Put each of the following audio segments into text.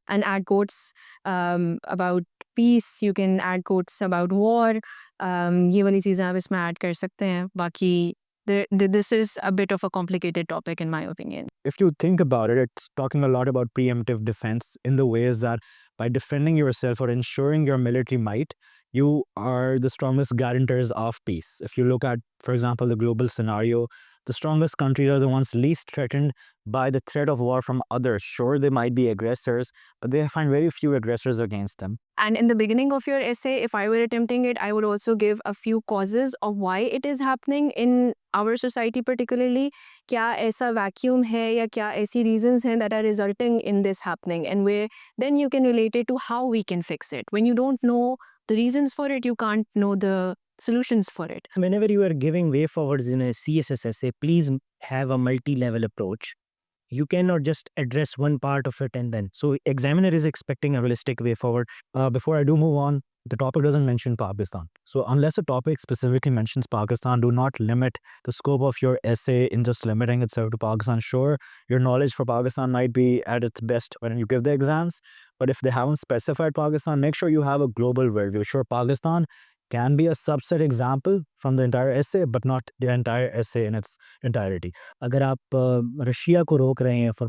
and add quotes about peace. You can add quotes about war. ये वाली चीज़ें आप इसमें ऐड कर सकते हैं. बाकी this is a bit of a complicated topic in my opinion. If you think about it, it's talking a lot about preemptive defense in the ways that by defending yourself or ensuring your military might, you are the strongest guarantors of peace. If you look at, for example, the global scenario, the strongest countries are the ones least threatened by the threat of war from others. Sure, they might be aggressors, but they find very few aggressors against them. And in the beginning of your essay, if I were attempting it, I would also give a few causes of why it is happening in our society particularly. क्या ऐसा vacuum है या क्या ऐसी reasons हैं that are resulting in this happening, and where then you can relate it to how we can fix it. When you don't know the reasons for it, you can't know the solutions for it. Whenever you are giving way forwards in a CSS essay, please have a multi-level approach. You cannot just address one part of it and then. So examiner is expecting a holistic way forward. Before I do move on, the topic doesn't mention Pakistan. So unless a topic specifically mentions Pakistan, do not limit the scope of your essay in just limiting itself to Pakistan. Sure, your knowledge for Pakistan might be at its best when you give the exams, but if they haven't specified Pakistan, make sure you have a global worldview. Sure, Pakistan can be a subset example from the entire essay, but not the entire essay in its entirety. अगर आप Russia को रोक रहे हैं for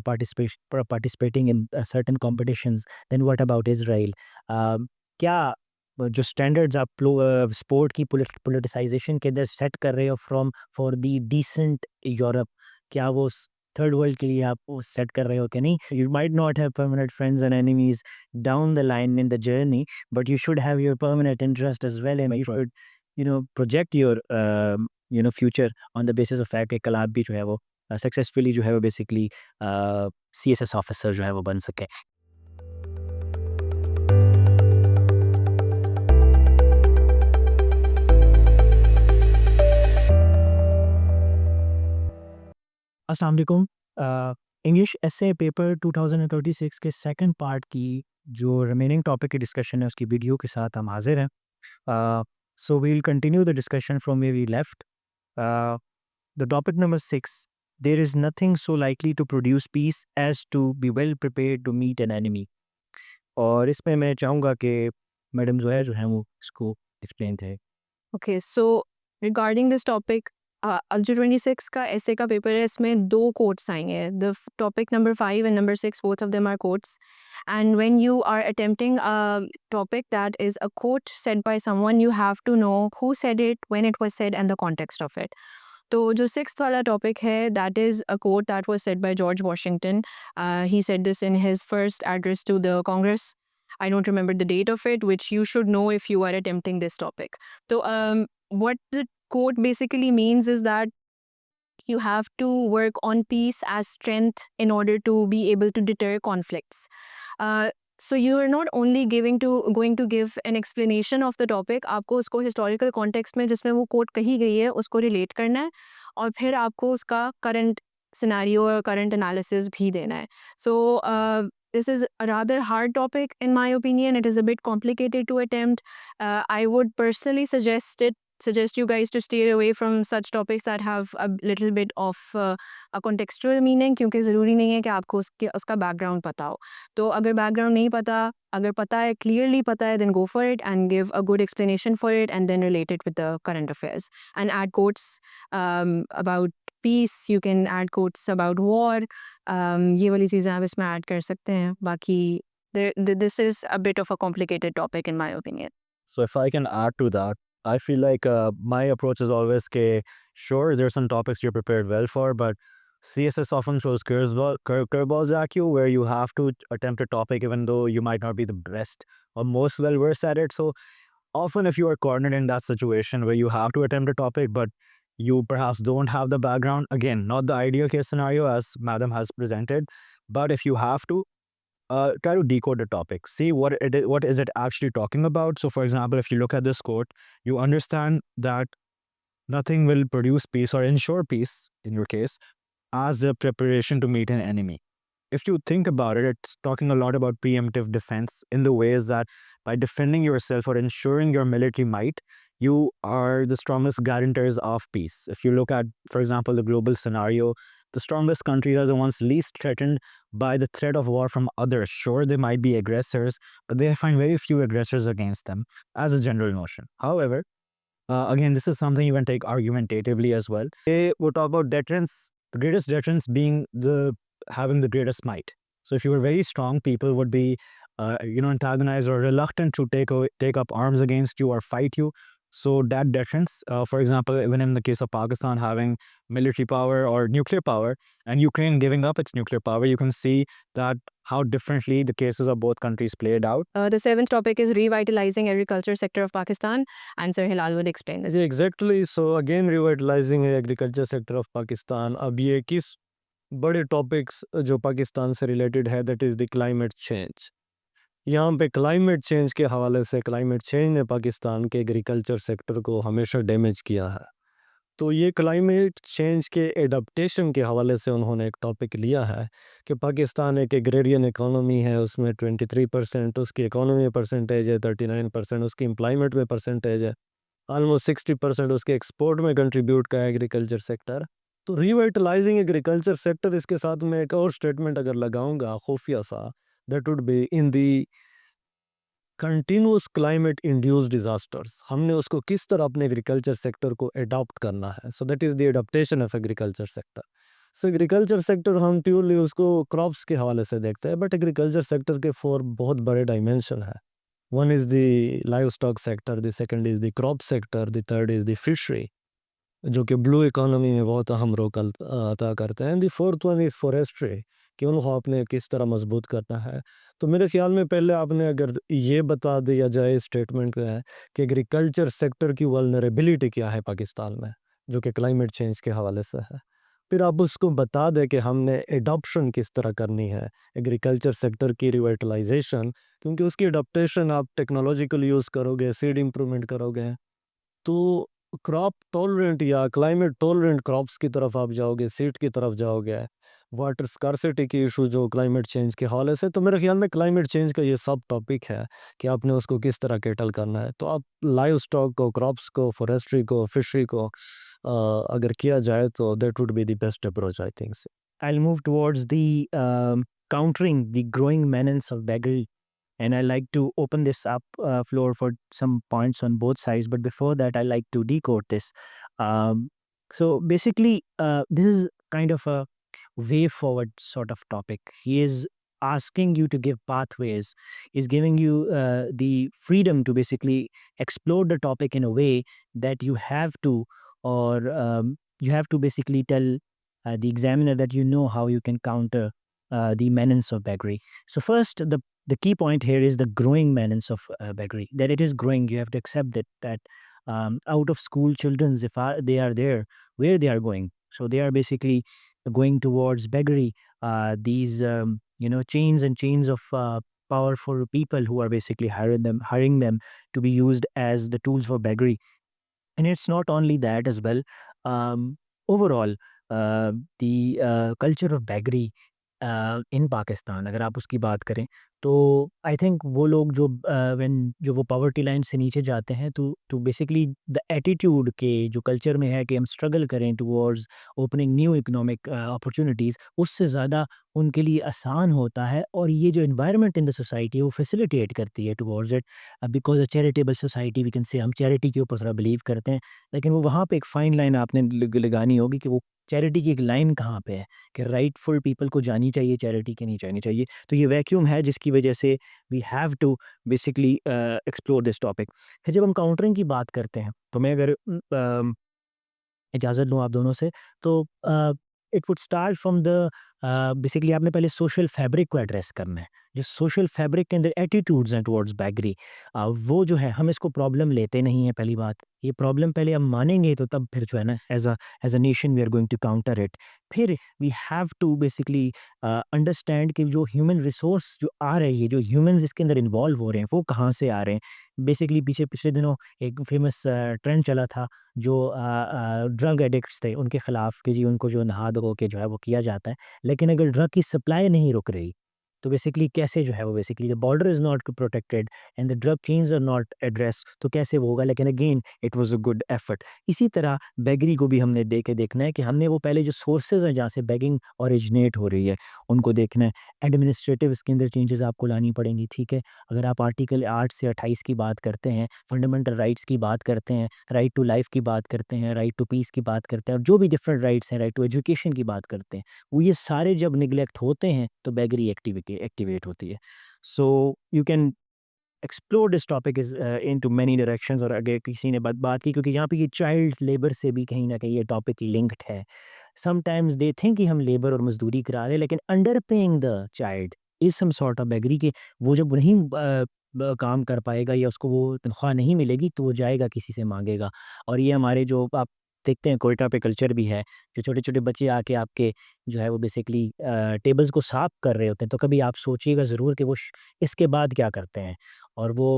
participating in certain competitions, then what about Israel? क्या जो standards आप sport की पोलिटिसाइजेशन के अंदर सेट कर रहे हो फॉर दी डिसेंट यूरोप, क्या वो थर्ड वर्ल्ड के लिए आप वो सेट कर रहे हो कि नहीं? You might not have permanent friends and enemies down the line in the journey, but you should have your permanent interest as well, and you should project your future on the basis of fact कि कल आप भी जो है वो successfully जो है वो बेसिकली CSS ऑफिसर जो है वो बन सके. अस्सलाम वालेकुम. इंग्लिश एसे पेपर 2036 के सेकंड पार्ट की जो रिमेनिंग टॉपिक की डिस्कशन है उसकी वीडियो के साथ हम हाजिर हैं. So we will continue the discussion from way we left. The topic number 6, there is nothing so likely to produce peace as to be well prepared to meet an enemy. और इसमें मैं चाहूँगा कि मैडम ज़ोया जो हैं वो इसको explain थे. Okay, so regarding this topic, अब जो 26 का ऐसे का पेपर है इसमें 2 quotes आएंगे. The topic number 5 and number 6, both of them are quotes. And when you are attempting a topic that is a quote said by someone, you have to know who said it, when it was said, and the context of it. तो जो 6th वाला topic है, that is a quote that was said by George Washington. He said this in his first address to the Congress. I don't remember the date of it, which you should know if you are attempting this topic. So what the quote basically means is that you have to work on peace as strength in order to be able to deter conflicts. So you are not only going to give an explanation of the topic, आपको उसको historical context में जिसमें वो quote कही गई है उसको relate करना है, और फिर आपको उसका current scenario और current analysis भी देना है. So this is a rather hard topic in my opinion. It is a bit complicated to attempt. I would personally suggest you guys to steer away from such topics that have a little bit of a contextual meaning, क्योंकि ज़रूरी नहीं है कि आपको उसका background पता हो. तो अगर background नहीं पता, अगर पता है, clearly पता है, then go for it and give a good explanation for it and then relate it with the current affairs. And add quotes about peace, you can add quotes about war. ये वाली चीज़ें आप इसमें add कर सकते हैं. बाकी this is a bit of a complicated topic in my opinion. So if I can add to that, I feel like my approach is always sure, there's some topics you're prepared well for, but CSS often throws curveballs at you where you have to attempt a topic even though you might not be the best or most well versed at it. So often if you are cornered in that situation where you have to attempt a topic, but you perhaps don't have the background, again, not the ideal case scenario as Madam has presented, but if you have to, try to decode the topic, see what is it actually talking about. So for example, if you look at this quote, you understand that nothing will produce peace or ensure peace, in your case, as the preparation to meet an enemy. If you think about it, it's talking a lot about preemptive defense in the ways that by defending yourself or ensuring your military might, you are the strongest guarantors of peace. If you look at, for example, the global scenario, The strongest countries are the ones least threatened by the threat of war from others. Sure, they might be aggressors, but they find very few aggressors against them as a general notion. However, again, this is something you can take argumentatively as well. They would talk about deterrence, the greatest deterrence being the having the greatest might. So if you were very strong, people would be, antagonized or reluctant to take up arms against you or fight you. So that deterrence, for example, even in the case of Pakistan having military power or nuclear power, and Ukraine giving up its nuclear power, you can see that how differently the cases of both countries played out. The seventh topic is revitalizing agriculture sector of Pakistan, and Sir Hilal will explain this. जी exactly so again revitalising agriculture sector of Pakistan. अब ये किस बड़े topics जो पाकिस्तान से related है, that is the climate change. यहाँ पे क्लाइमेट चेंज के हवाले से क्लाइमेट चेंज ने पाकिस्तान के एग्रीकल्चर सेक्टर को हमेशा डैमेज किया है. तो ये क्लाइमेट चेंज के एडाप्टेशन के हवाले से उन्होंने एक टॉपिक लिया है कि पाकिस्तान एक एग्रेरियन इकोनॉमी है, उसमें 23% उसकी इकोनॉमी परसेंटेज है, 39% उसकी एम्प्लॉयमेंट में परसेंटेज है, ऑलमोस्ट 60% उसके एक्सपोर्ट में कंट्रीब्यूट का है एग्रीकल्चर सेक्टर. तो रिवाइटलाइजिंग एग्रीकल्चर सेक्टर, इसके साथ मैं एक और स्टेटमेंट अगर लगाऊंगा खुफिया सा, that would be in the continuous climate induced disasters. हमने उसको किस तरह अपने एग्रीकल्चर सेक्टर को अडॉप्ट करना है. So that is the adaptation of agriculture sector. So agriculture sector हम प्योरली उसको क्रॉप्स के हवाले से देखते हैं, बट एग्रीकल्चर सेक्टर के 4 बहुत बड़े डायमेंशन है. One is the live stock sector, the second is the crop sector, the third is the fishery, जो कि ब्लू इकोनॉमी में बहुत अहम रोल अदा करते हैं. The fourth one is forestry, कि उनको आपने किस तरह मजबूत करना है. तो मेरे ख्याल में पहले आपने अगर ये बता दिया जाए स्टेटमेंट में कि एग्रीकल्चर सेक्टर की वल्नरेबिलिटी क्या है पाकिस्तान में, जो कि क्लाइमेट चेंज के हवाले से है, फिर आप उसको बता दें कि हमने एडॉप्शन किस तरह करनी है एग्रीकल्चर सेक्टर की रिवाइटलाइजेशन, क्योंकि उसकी अडोप्टेशन आप टेक्नोलॉजिकल यूज़ करोगे, सीड इम्प्रूवमेंट करोगे, तो क्रॉप टॉलरेंट या क्लाइमेट टॉलरेंट क्रॉप्स की तरफ आप जाओगे, सीड की तरफ जाओगे, वाटर स्कार्सिटी की इशू जो क्लाइमेट चेंज के हवाले से. तो मेरे ख्याल में क्लाइमेट चेंज का ये सब टॉपिक है कि आपने उसको किस तरह कैटल करना है. तो आप लाइव स्टॉक को, क्रॉप्स को, फॉरेस्ट्री को, फिशरी को अगर किया जाए तो that would be the best approach, I think. I'll move towards the countering the growing menace of beggary, and I like to open this up floor for some points on both sides. But before that, I like to decode this. So basically, this is kind of a way forward sort of topic. He is asking you to give pathways. Is giving you the freedom to basically explore the topic in a way that you have to, or you have to basically tell the examiner that you know how you can counter the menace of beggary. So first, the key point here is the growing menace of beggary. That it is growing. You have to accept that out of school children, if they are there, where they are going. So they are basically going towards beggary. These chains and chains of powerful people who are basically hiring them to be used as the tools for beggary. And it's not only that as well. Overall, the culture of beggary इन पाकिस्तान अगर आप उसकी बात करें, तो I think वो लोग जो वो पॉवर्टी लाइन से नीचे जाते हैं, तो बेसिकली द एटीट्यूड के जो कल्चर में है कि हम स्ट्रगल करें towards opening new economic opportunities, उससे ज़्यादा उनके लिए आसान होता है. और ये जो एनवायरनमेंट इन द सोसाइटी है वो फैसिलिटेट करती है towards it, because a charitable society we can say, हम चैरिटी के ऊपर ज़रा बिलीव करते हैं. लेकिन वो वहाँ पे एक फ़ाइन लाइन आपने लगानी होगी कि वो चैरिटी की एक लाइन कहाँ पे है, कि राइटफुल पीपल को जानी चाहिए चैरिटी की नहीं जानी चाहिए. तो ये वैक्यूम है जिसकी वजह से we have to basically explore this topic. फिर जब हम काउंटरिंग की बात करते हैं, तो मैं अगर इजाज़त लूँ आप दोनों से, तो it would start from the basically आपने पहले सोशल फैब्रिक को एड्रेस करना है. जो सोशल फैब्रिक के अंदर एटीट्यूड्स हैं टुवर्ड्स बेगरी, वो जो है हम इसको प्रॉब्लम लेते नहीं हैं. पहली बात, ये प्रॉब्लम पहले हम मानेंगे तो तब फिर जो है ना as a nation we are going to counter it. फिर we have to basically understand कि जो ह्यूमन रिसोर्स जो आ रही है, जो ह्यूमंस इसके अंदर इन्वॉल्व हो रहे हैं, वो कहाँ से आ रहे हैं. बेसिकली पिछले दिनों एक फेमस ट्रेंड चला था, जो ड्रग एडिक्ट्स थे उनके खिलाफ कि जी उनको जो नहा धो के जो है वो किया जाता है. लेकिन अगर ड्रग की सप्लाई नहीं रुक रही, तो बेसिकली कैसे जो है वो basically the border is not protected and the drug chains are not address, तो कैसे वो होगा? लेकिन again it was a good effort. इसी तरह बेगरी को भी हमने देखना है कि हमने वो पहले जो सोर्सेज़ हैं जहाँ से बेगिंग ओरिजिनेट हो रही है, उनको देखना है। एडमिनिस्ट्रेटिव इसके अंदर चेंजेज़ आपको लानी पड़ेंगी, ठीक है? अगर आप आर्टिकल 8 से 28 की बात करते हैं, फंडामेंटल राइट्स की बात करते हैं, राइट टू लाइफ़ की बात करते हैं, राइट टू पीस की बात करते हैं और जो भी डिफरेंट राइट्स हैं, राइट टू एजुकेशन की बात करते हैं, वो ये सारे जब निग्लेक्ट होते हैं तो बेगरी एक्टिवेट होती है। So you can explore this topic is into many directions और अगर किसी ने बात की क्योंकि यहाँ पे ये चाइल्ड लेबर से भी कहीं न कहीं ये टॉपिक लिंक्ड है। समटाइम्स दे थिंक कि हम लेबर और मज़दूरी करा रहे हैं लेकिन under paying the child is some sort of beggary कि वो जब नहीं काम कर पाएगा या उसको वो तनख्वाह नहीं मिलेगी तो वो जाएगा किसी से माँगेगा। और ये हमारे जो आप देखते हैं कोयटा पे कल्चर भी है, जो छोटे-छोटे बच्चे आके आपके जो है वो बेसिकली टेबल्स को साफ कर रहे होते हैं, तो कभी आप सोचिएगा ज़रूर कि वो इसके बाद क्या करते हैं? और वो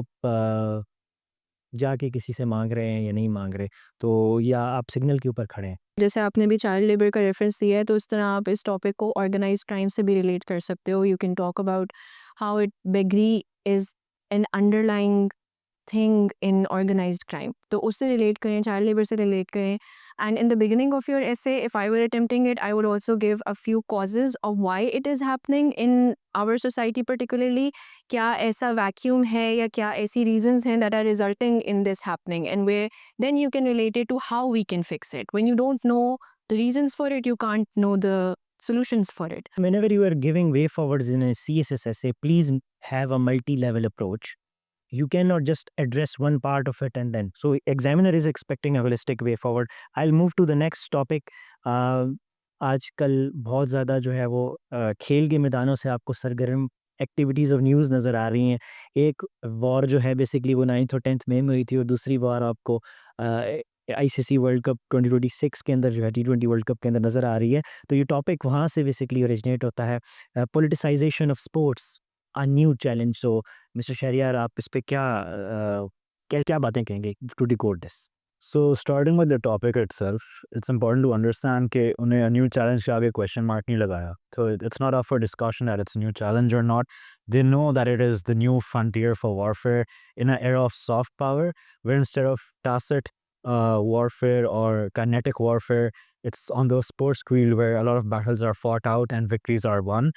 जाके किसी से माँग रहे हैं या नहीं माँग रहे, तो या आप सिग्नल के ऊपर खड़े हैं। जैसे आपने भी चाइल्ड लेबर का रेफरेंस दिया है, तो इस तरह आप इस टॉपिक को ऑर्गेनाइज्ड क्राइम से भी रिलेट कर सकते हो। You can talk about how it beggary is an underlying thing in organised crime, तो उससे रिलेट करें, चाइल्ड लेबर से रिलेट करें। And in the beginning of your essay, if I were attempting it, I would also give a few causes of why it is happening in our society particularly. क्या ऐसा vacuum है या क्या ऐसी reasons हैं that are resulting in this happening, and way then you can relate it to how we can fix it. When you don't know the reasons for it, you can't know the solutions for it. Whenever you are giving way forwards in a CSS essay, please have a multi-level approach. You cannot just address one part of it and then. So examiner is expecting a holistic way forward. I'll move to the next topic. आजकल बहुत ज़्यादा जो है वो खेल के मैदानों से आपको सरगर्म एक्टिविटीज़ और न्यूज़ नज़र आ रही हैं। एक वॉर जो है बेसिकली वो 9th और 10th मई में हुई थी और दूसरी वॉर आपको आईसीसी वर्ल्ड कप 2026 के अंदर जो है टी20 वर्ल्ड कप के अंदर नज़र आ रही है। तो ये टॉपिक वहाँ से बेसिकली ओरिजिनेट होता है। Politicisation of sports a new challenge. So mister Shehryar आप इस पे क्या बातें कहेंगे to decode this? So starting with the topic itself, it's important to understand कि उन्हें a new challenge के आगे question mark नहीं लगाया. So it's not up for discussion that it's a new challenge or not. They know that it is the new frontier for warfare in an era of soft power, where instead of tacit warfare or kinetic warfare, it's on the sports field where a lot of battles are fought out and victories are won.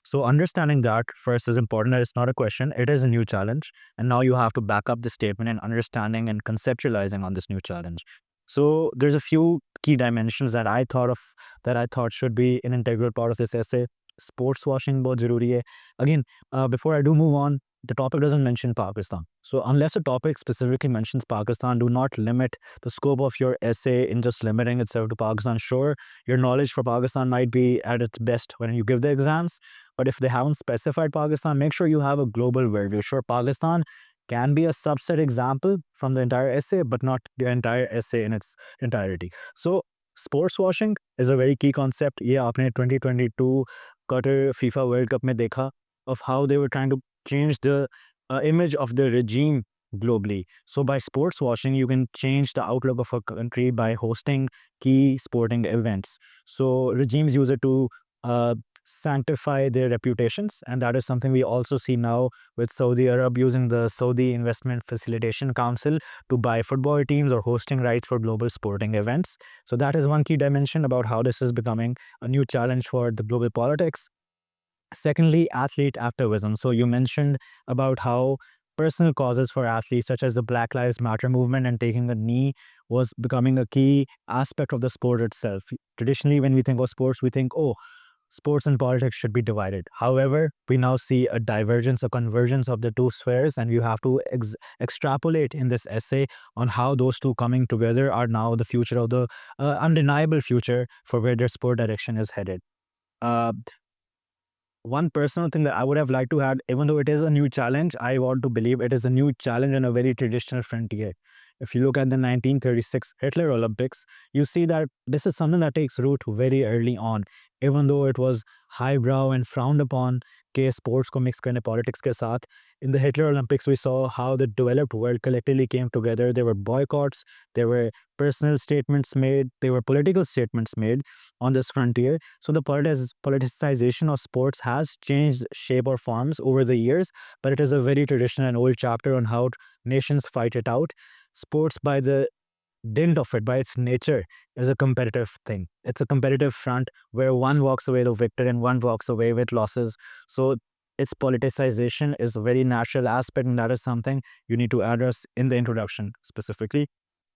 So understanding that first is important, that it's not a question, it is a new challenge. And now you have to back up the statement and understanding and conceptualizing on this new challenge. So there's a few key dimensions that I thought should be an integral part of this essay. Sports washing bahut zaruri hai. Again, before I do move on, the topic doesn't mention Pakistan. So unless a topic specifically mentions Pakistan, do not limit the scope of your essay in just limiting itself to Pakistan. Sure, your knowledge for Pakistan might be at its best when you give the exams, but if they haven't specified Pakistan, make sure you have a global worldview. Sure, Pakistan can be a subset example from the entire essay, but not the entire essay in its entirety. So, sports washing is a very key concept. ये आपने 2022 Qatar FIFA World Cup में देखा of how they were trying to change the image of the regime globally. So by sports washing, you can change the outlook of a country by hosting key sporting events. So regimes use it to sanctify their reputations, and that is something we also see now with Saudi Arab using the Saudi Investment Facilitation Council to buy football teams or hosting rights for global sporting events. So that is one key dimension about how this is becoming a new challenge for the global politics. Secondly, athlete activism. So you mentioned about how personal causes for athletes, such as the Black Lives Matter movement and taking a knee, was becoming a key aspect of the sport itself. Traditionally, when we think of sports, we think, oh, sports and politics should be divided. However, we now see a divergence, a convergence of the two spheres, and you have to extrapolate in this essay on how those two coming together are now the future of the undeniable future for where their sport direction is headed. One personal thing that I would have liked to add, even though it is a new challenge, I want to believe it is a new challenge in a very traditional frontier. if you look at the 1936 Hitler Olympics, you see that this is something that takes root very early on, even though it was highbrow and frowned upon के sports को mix करने politics के साथ. In the Hitler Olympics, we saw how the developed world collectively came together. There were boycotts, there were personal statements made, there were political statements made on this frontier. So the politicization of sports has changed shape or forms over the years, but it is a very traditional and old chapter on how nations fight it out. Sports, by the dint of it, by its nature, is a competitive thing. It's a competitive front where one walks away the victor and one walks away with losses. So its politicization is a very natural aspect, and that is something you need to address in the introduction specifically.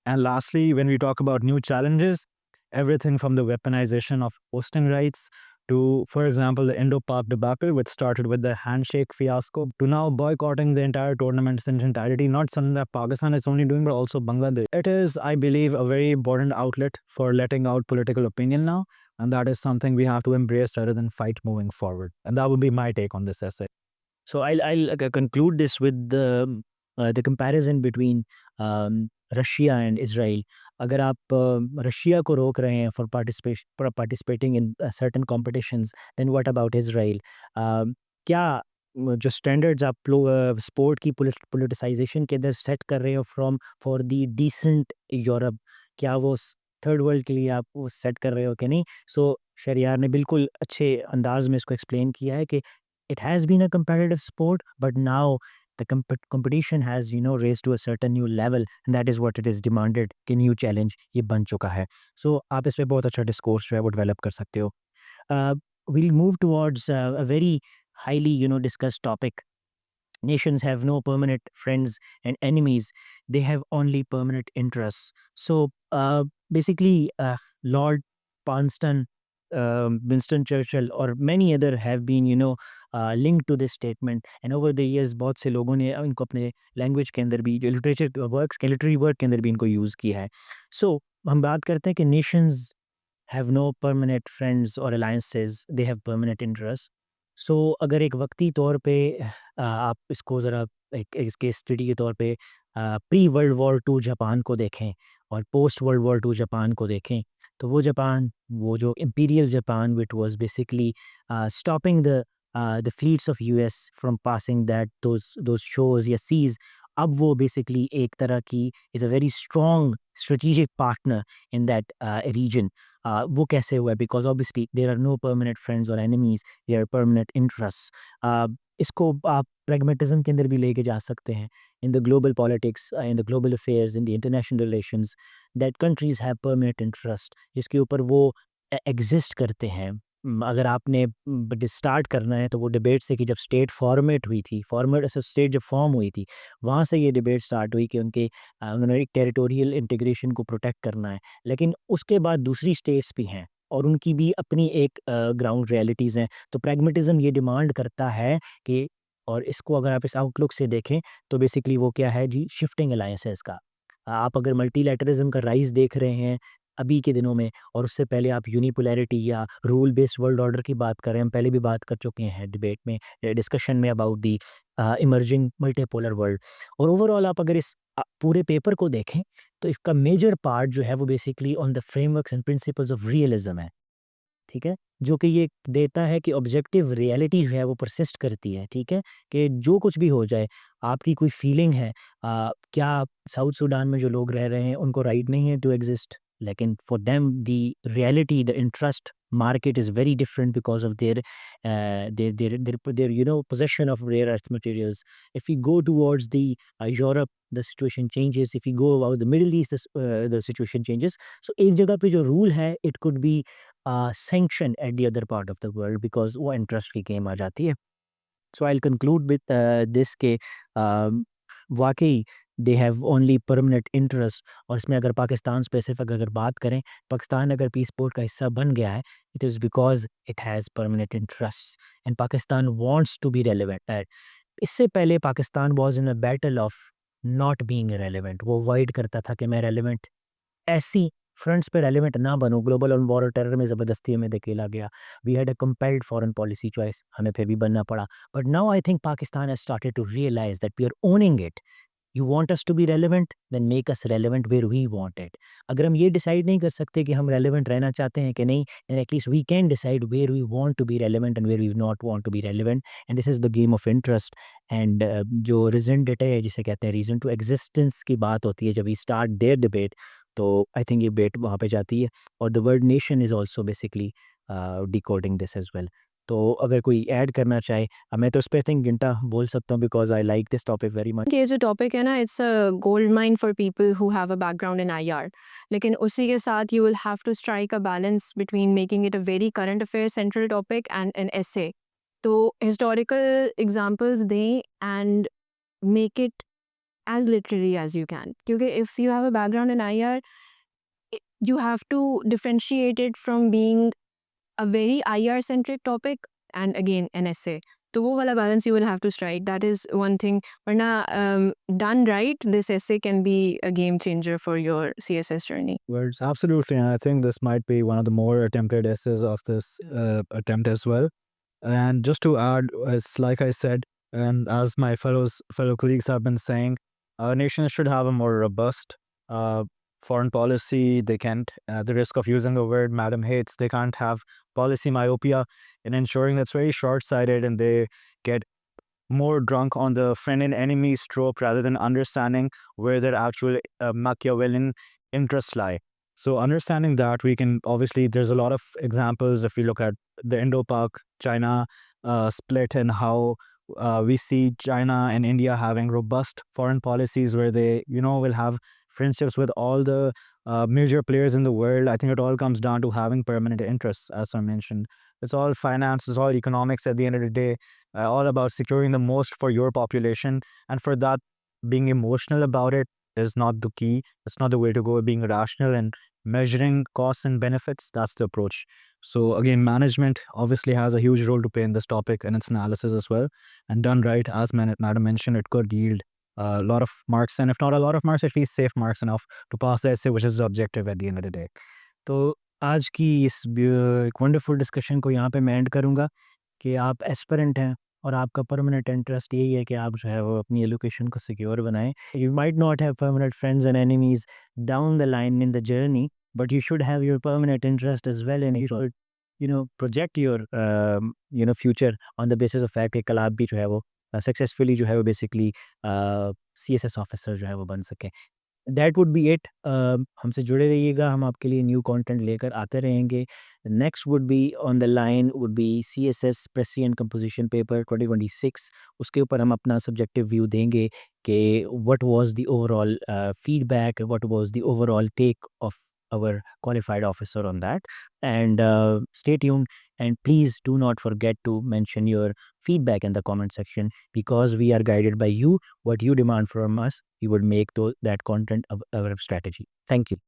And lastly, when we talk about new challenges, everything from the weaponization of hosting rights to, for example, the Indo-Pak debacle, which started with the handshake fiasco, to now boycotting the entire tournament in its entirety, not something that Pakistan is only doing, but also Bangladesh. It is, I believe, a very important outlet for letting out political opinion now, and that is something we have to embrace rather than fight moving forward. And that would be my take on this essay. So I'll conclude this with the comparison between Russia and Israel. अगर आप Russia को रोक रहे हैं for participating in certain competitions, then what about Israel? क्या जो standards आप sport की politicization के अंदर सेट कर रहे हो for the decent यूरोप, क्या वो थर्ड वर्ल्ड के लिए आप वो सेट कर रहे हो कि नहीं? सो शहरियार ने बिल्कुल अच्छे अंदाज में इसको एक्सप्लेन किया है कि it has been a competitive sport, but now the competition has raised to a certain new level, and that is what it is demanded कि new challenge ये बन चुका है. So आप इस पे बहुत अच्छा discourse जो है वो develop कर सकते हो. We'll move towards a very highly discussed topic. Nations have no permanent friends and enemies, they have only permanent interests. So basically Lord Palmerston, Winston Churchill or many other have been linked to this statement, and over the years बहुत से लोगों ने इनको अपने language के अंदर भी, जो लिटरेचर वर्क्स के लिटरेरी वर्क के अंदर भी इनको यूज़ किया है. सो हम बात करते हैं कि Nations have no permanent friends or alliances, they have permanent interests. So अगर एक वक्ती तौर पे आप इसको ज़रा एक इसके स्टडी के तौर पे pre world war two Japan को देखें और post world war two Japan को देखें, तो वो जापान, वो जो imperial Japan which was basically stopping the fleets of US from passing that those शोज या सीज, अब वो बेसिकली एक तरह की is a very strong strategic partner in that region. वो कैसे हुआ है? Because obviously there are no permanent friends और enemies, there are permanent interest. इसको आप प्रैग्मेटिज्म के अंदर भी लेके जा सकते हैं. In the global politics, in the global affairs, in the international relations, that countries have permanent interest, जिसके ऊपर वो एग्जिस्ट करते हैं. अगर आपने स्टार्ट करना है तो वो डिबेट से कि जब स्टेट फॉर्मेट हुई थी, फॉर्मेट स्टेट जब फॉर्म हुई थी, वहाँ से ये डिबेट स्टार्ट हुई कि उन्होंने एक टेरिटोरियल इंटीग्रेशन को प्रोटेक्ट करना है. लेकिन उसके बाद दूसरी स्टेट्स भी हैं और उनकी भी अपनी एक ग्राउंड रियलिटीज़ हैं. तो प्रैग्मेटिज्म ये डिमांड करता है कि, और इसको अगर आप इस आउटलुक से देखें तो बेसिकली वो क्या है जी, शिफ्टिंग अलायंसेस का. आप अगर मल्टीलैटरिज्म का राइज देख रहे हैं अभी के दिनों में, और उससे पहले आप यूनिपोलैरिटी या रूल बेस्ड वर्ल्ड ऑर्डर की बात करें, हम पहले भी बात कर चुके हैं डिबेट में, डिस्कशन में about the emerging multipolar world. और ओवरऑल आप अगर इस पूरे पेपर को देखें तो इसका मेजर पार्ट जो है वो basically on the frameworks and principles of realism है. ठीक है, जो कि ये देता है कि ऑब्जेक्टिव रियलिटी जो है वो परसिस्ट करती है. ठीक है, कि जो कुछ भी हो जाए, आपकी कोई फीलिंग है, क्या साउथ सूडान में जो लोग रह रहे हैं उनको राइट नहीं है टू एग्जिस्ट, लेकिन for them the reality, the interest market is very different because of their possession of rare earth materials. If we go towards the Europe, the situation changes. If we go about the Middle East, the situation changes. So एक जगह पे जो rule है, it could be sanctioned at the other part of the world because वो interest की game आ जाती है. So I'll conclude with this के वाकई they have only permanent interest. और इसमें अगर पाकिस्तान स्पेसिफिक अगर बात करें, पाकिस्तान अगर पीस बोर्ड का हिस्सा बन गया है, it is because it has permanent interest and Pakistan wants to be relevant. इससे पहले Pakistan was in a battle of not being relevant. वो अवॉइड करता था कि मैं रेलिवेंट ऐसी फ्रंट्स पे रेलिवेंट ना बनूं. ग्लोबल ऑन वॉर और टेरर में ज़बरदस्ती हमें धकेला गया. We had a compelled foreign policy choice, हमें फिर भी बनना पड़ा. But now I think Pakistan has started to realise that we are owning it. You want us to be relevant, then make us relevant where we want it. अगर हम ये decide नहीं कर सकते कि हम relevant रहना चाहते हैं कि नहीं, then at least we can decide where we want to be relevant and where we not want to be relevant. And this is the game of interest. And जो reason data है जिसे कहते हैं reason to existence की बात होती है जब we start their debate, तो I think ये debate वहाँ पे जाती है. और the word nation is also basically decoding this as well. तो अगर कोई ऐड करना चाहे, मैं तो उस पे थिंक घंटा बोल सकता हूँ because I like this topic very much. ये जो टॉपिक है ना, it's a gold mine for people who have a background in IR, लेकिन उसी के साथ you will have to strike a balance between making it a very current affair central topic and an essay. तो historical examples दें and make it as literary as you can, क्योंकि if you have a background in IR, you have to differentiate it from being a very IR centric topic and again an essay. तो वो वाला balance you will have to strike. That is one thing. वरना done right, this essay can be a game changer for your CSS journey. Words, absolutely. And I think this might be one of the more attempted essays of this attempt as well. And just to add, it's like I said, and as my fellow colleagues have been saying, our nation should have a more robust foreign policy. They can't, at the risk of using the word Madam hates, they can't have policy myopia in ensuring that's very short-sighted and they get more drunk on the friend and enemy trope rather than understanding where their actual Machiavellian interests lie. So understanding that, we can obviously, there's a lot of examples if you look at the Indo-Pak China split and how we see China and India having robust foreign policies where they, will have friendships with all the major players in the world. I think it all comes down to having permanent interests, as I mentioned. It's all finance, it's all economics at the end of the day, all about securing the most for your population. And for that, being emotional about it is not the key. It's not the way to go. Being rational and measuring costs and benefits, that's the approach. So again, management obviously has a huge role to play in this topic and its analysis as well. And done right, as Madam mentioned, it could yield a lot of marks, and if not a lot of marks, at least safe marks enough to pass the essay, which is the objective at the end of the day. तो आज की इस एक wonderful discussion को यहाँ पे मैं and करूँगा कि आप एस्पिरेंट हैं और आपका परमानेंट इंटरेस्ट यही है कि आप जो है वो अपनी एजुकेशन को सिक्योर बनाएं. You might not have permanent friends and enemies down the line in the journey, but you should have your permanent interest as well, and you should project your future on the basis of fact कि कल आप भी जो है वो successfully जो है वो बेसिकली CSS ऑफिसर जो है वो बन सकें. That would be it. हमसे जुड़े रहिएगा, हम आपके लिए न्यू कंटेंट लेकर आते रहेंगे. Next would be on the line would be CSS precis and composition paper 2026. उसके ऊपर हम अपना सब्जेक्टिव व्यू देंगे कि what was the overall feedback, what was the overall take off our qualified officer on that. And stay tuned, and please do not forget to mention your feedback in the comment section, because we are guided by you. What you demand from us, we would make that content of our strategy. Thank you.